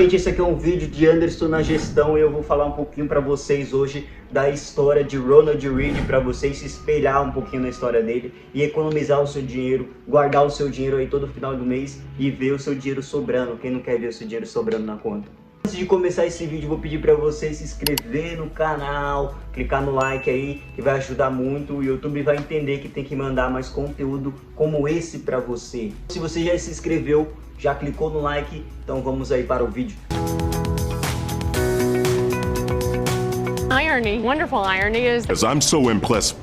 Gente, esse aqui é um vídeo de Anderson na gestão e eu vou falar um pouquinho para vocês hoje da história de Ronald Read, para vocês se espelhar um pouquinho na história dele e economizar o seu dinheiro, guardar o seu dinheiro aí todo final do mês e ver o seu dinheiro sobrando. Quem não quer ver o seu dinheiro sobrando na conta? Antes de começar esse vídeo, vou pedir para vocês se inscrever no canal, clicar no like aí, que vai ajudar muito. O YouTube vai entender que tem que mandar mais conteúdo como esse para você. Se você já se inscreveu, já clicou no like, então vamos aí para o vídeo. Irony, wonderful irony is As I'm so impressed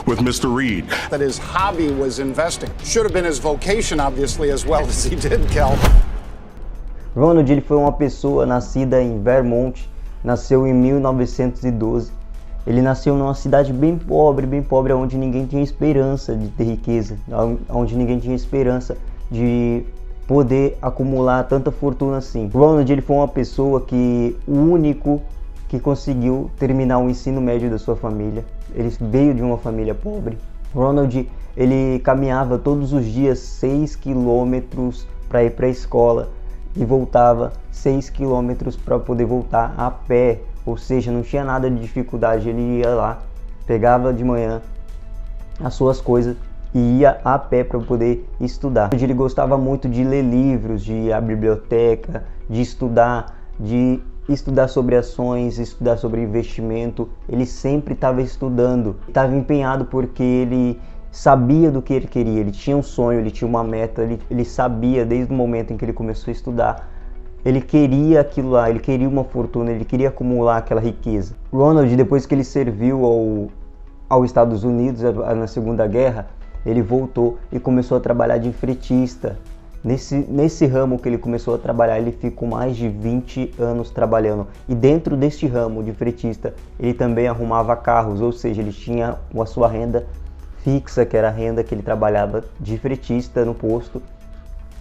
with Mr. Read. That his hobby was investing. Should have been his vocation, obviously, as well as he did, Kel. Ronald, ele foi uma pessoa nascida em Vermont, nasceu em 1912. Ele nasceu numa cidade bem pobre, onde ninguém tinha esperança de ter riqueza, onde ninguém tinha esperança de poder acumular tanta fortuna assim. Ronald, ele foi uma pessoa que o único que conseguiu terminar o ensino médio da sua família. Ele veio de uma família pobre. Ronald, ele caminhava todos os dias 6 quilômetros para ir para a escola e voltava 6 quilômetros para poder voltar a pé, ou seja, não tinha nada de dificuldade. Ele ia lá, pegava de manhã as suas coisas e ia a pé para poder estudar. Ele gostava muito de ler livros, de ir à biblioteca, de estudar sobre ações, estudar sobre investimento. Ele sempre estava estudando, estava empenhado porque ele sabia do que ele queria, ele tinha um sonho, ele tinha uma meta, ele sabia desde o momento em que ele começou a estudar. Ele queria aquilo lá, ele queria uma fortuna, ele queria acumular aquela riqueza. Ronald, depois que ele serviu aos Estados Unidos na Segunda Guerra, ele voltou e começou a trabalhar de fretista. Nesse ramo que ele começou a trabalhar, ele ficou mais de 20 anos trabalhando. E dentro deste ramo de fretista, ele também arrumava carros, ou seja, ele tinha a sua renda fixa, que era a renda que ele trabalhava de fretista no posto.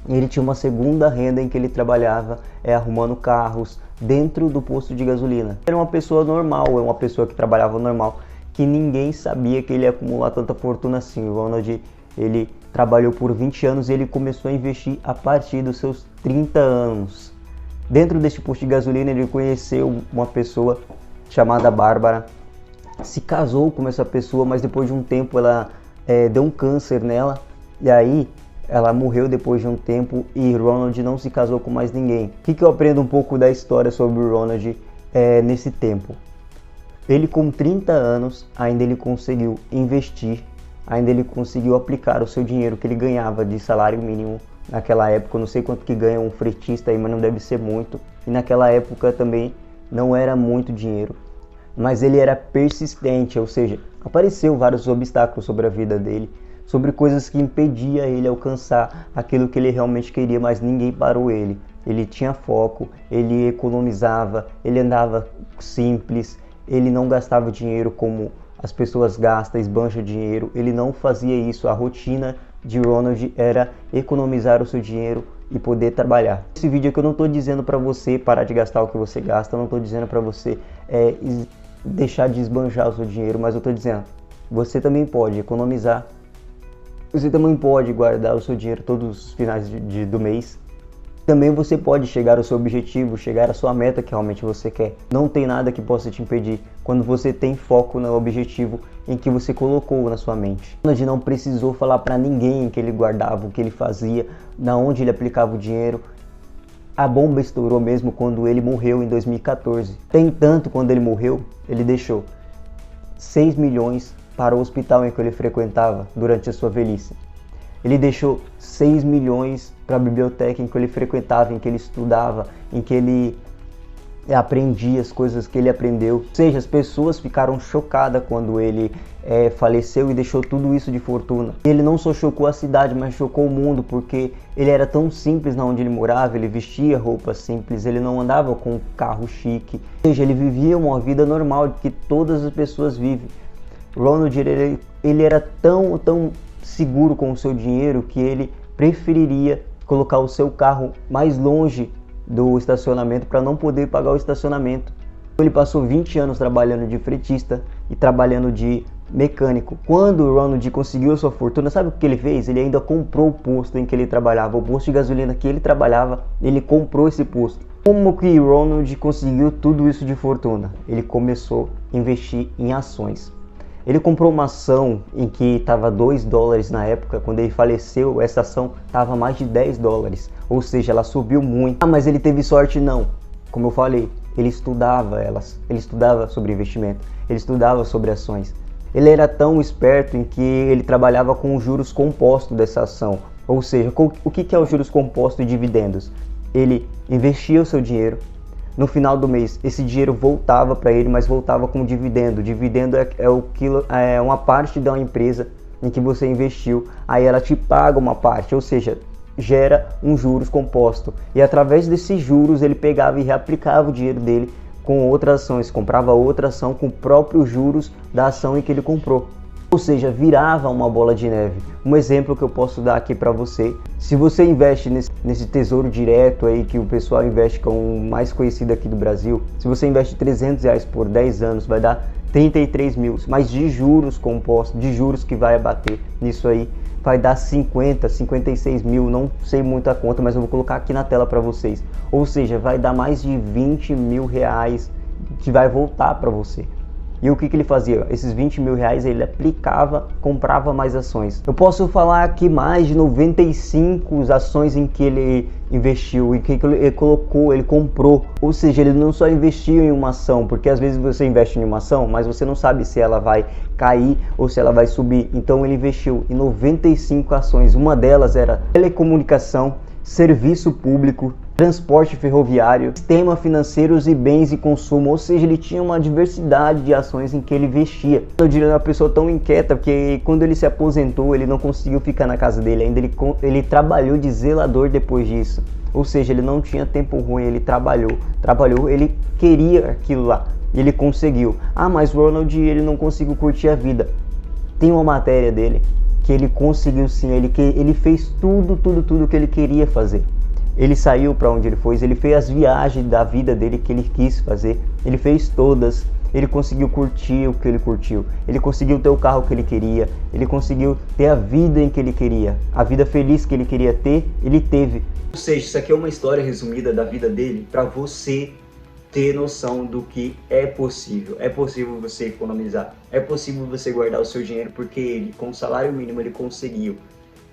E ele tinha uma segunda renda em que ele trabalhava arrumando carros dentro do posto de gasolina. Era uma pessoa normal, uma pessoa que trabalhava normal, que ninguém sabia que ele ia acumular tanta fortuna assim. O Ronald, ele trabalhou por 20 anos e ele começou a investir a partir dos seus 30 anos. Dentro deste posto de gasolina, ele conheceu uma pessoa chamada Bárbara, se casou com essa pessoa, mas depois de um tempo ela deu um câncer nela, e aí ela morreu depois de um tempo e Ronald não se casou com mais ninguém. O que eu aprendo um pouco da história sobre o Ronald nesse tempo? Ele, com 30 anos, ainda ele conseguiu investir, ainda ele conseguiu aplicar o seu dinheiro que ele ganhava de salário mínimo naquela época. Eu não sei quanto que ganha um fretista aí, mas não deve ser muito. E naquela época também não era muito dinheiro. Mas ele era persistente, ou seja, apareceu vários obstáculos sobre a vida dele, sobre coisas que impediam ele alcançar aquilo que ele realmente queria, mas ninguém parou ele. Ele tinha foco, ele economizava, ele andava simples, ele não gastava dinheiro como as pessoas gastam, esbanja dinheiro. Ele não fazia isso. A rotina de Ronald era economizar o seu dinheiro e poder trabalhar. Esse vídeo aqui eu não estou dizendo para você parar de gastar o que você gasta, eu não estou dizendo para você deixar de esbanjar o seu dinheiro, mas eu estou dizendo, você também pode economizar, você também pode guardar o seu dinheiro todos os finais do mês. Também você pode chegar ao seu objetivo, chegar à sua meta que realmente você quer. Não tem nada que possa te impedir quando você tem foco no objetivo em que você colocou na sua mente. Ronald não precisou falar para ninguém que ele guardava, o que ele fazia, na onde ele aplicava o dinheiro. A bomba estourou mesmo quando ele morreu em 2014. Tem tanto, quando ele morreu, ele deixou 6 milhões para o hospital em que ele frequentava durante a sua velhice. Ele deixou 6 milhões para a biblioteca em que ele frequentava, em que ele estudava, em que ele aprendia as coisas que ele aprendeu. Ou seja, as pessoas ficaram chocadas quando ele faleceu e deixou tudo isso de fortuna. Ele não só chocou a cidade, mas chocou o mundo, porque ele era tão simples na onde ele morava, ele vestia roupas simples, ele não andava com um carro chique. Ou seja, ele vivia uma vida normal que todas as pessoas vivem. Ronald, ele era tão seguro com o seu dinheiro que ele preferiria colocar o seu carro mais longe do estacionamento para não poder pagar o estacionamento. Ele passou 20 anos trabalhando de fretista e trabalhando de mecânico. Quando o Ronald conseguiu a sua fortuna, sabe o que ele fez? Ele ainda comprou o posto em que ele trabalhava, o posto de gasolina que ele trabalhava, ele comprou esse posto. Como que Ronald conseguiu tudo isso de fortuna? Ele começou a investir em ações. Ele comprou uma ação em que estava $2 na época. Quando ele faleceu, essa ação estava mais de $10, ou seja, ela subiu muito. Ah, mas ele teve sorte? Não. Como eu falei, ele estudava ele estudava sobre investimento, ele estudava sobre ações. Ele era tão esperto em que ele trabalhava com os juros compostos dessa ação. Ou seja, o que é os juros compostos e dividendos? Ele investia o seu dinheiro, no final do mês esse dinheiro voltava para ele, mas voltava com dividendo. Dividendo é uma parte da empresa em que você investiu, aí ela te paga uma parte, ou seja, gera um juros composto. E através desses juros ele pegava e reaplicava o dinheiro dele com outras ações, comprava outra ação com próprios juros da ação em que ele comprou. Ou seja, virava uma bola de neve. Um exemplo que eu posso dar aqui para você: se você investe nesse tesouro direto aí que o pessoal investe, que é o mais conhecido aqui do Brasil, se você investe R$300 por 10 anos, vai dar 33 mil, mas de juros compostos, de juros que vai abater nisso aí, vai dar 56 mil, não sei muita conta, mas eu vou colocar aqui na tela para vocês. Ou seja, vai dar mais de 20 mil reais que vai voltar para você. E o que ele fazia? Esses 20 mil reais ele aplicava, comprava mais ações. Eu posso falar aqui mais de 95 ações em que ele investiu e que ele colocou, ele comprou. Ou seja, ele não só investiu em uma ação, porque às vezes você investe em uma ação, mas você não sabe se ela vai cair ou se ela vai subir. Então ele investiu em 95 ações. Uma delas era telecomunicação, serviço público, transporte ferroviário, sistema financeiros e bens e consumo. Ou seja, ele tinha uma diversidade de ações em que ele investia. Eu diria uma pessoa tão inquieta, porque quando ele se aposentou, ele não conseguiu ficar na casa dele ainda, ele trabalhou de zelador depois disso. Ou seja, ele não tinha tempo ruim, ele trabalhou, ele queria aquilo lá, e ele conseguiu. Ah, mas o Ronald, ele não conseguiu curtir a vida. Tem uma matéria dele que ele conseguiu sim, ele fez tudo que ele queria fazer. Ele saiu para onde ele foi, ele fez as viagens da vida dele que ele quis fazer, ele fez todas, ele conseguiu curtir o que ele curtiu, ele conseguiu ter o carro que ele queria, ele conseguiu ter a vida em que ele queria, a vida feliz que ele queria ter, ele teve. Ou seja, isso aqui é uma história resumida da vida dele para você ter noção do que é possível você economizar, é possível você guardar o seu dinheiro, porque ele, com o salário mínimo, ele conseguiu.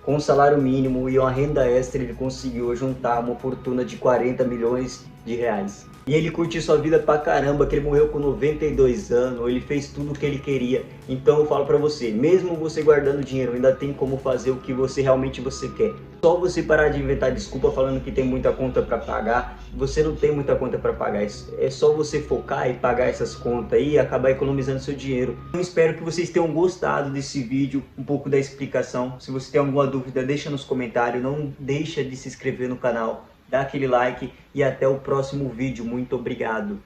Com o salário mínimo e uma renda extra, ele conseguiu juntar uma fortuna de 40 milhões de reais. E ele curtiu sua vida pra caramba, que ele morreu com 92 anos, ele fez tudo o que ele queria. Então eu falo pra você, mesmo você guardando dinheiro, ainda tem como fazer o que você realmente quer. Só você parar de inventar desculpa falando que tem muita conta pra pagar. Você não tem muita conta pra pagar, é só você focar e pagar essas contas aí e acabar economizando seu dinheiro. Eu espero que vocês tenham gostado desse vídeo, um pouco da explicação. Se você tem alguma dúvida, deixa nos comentários, não deixa de se inscrever no canal, dá aquele like e até o próximo vídeo. Muito obrigado.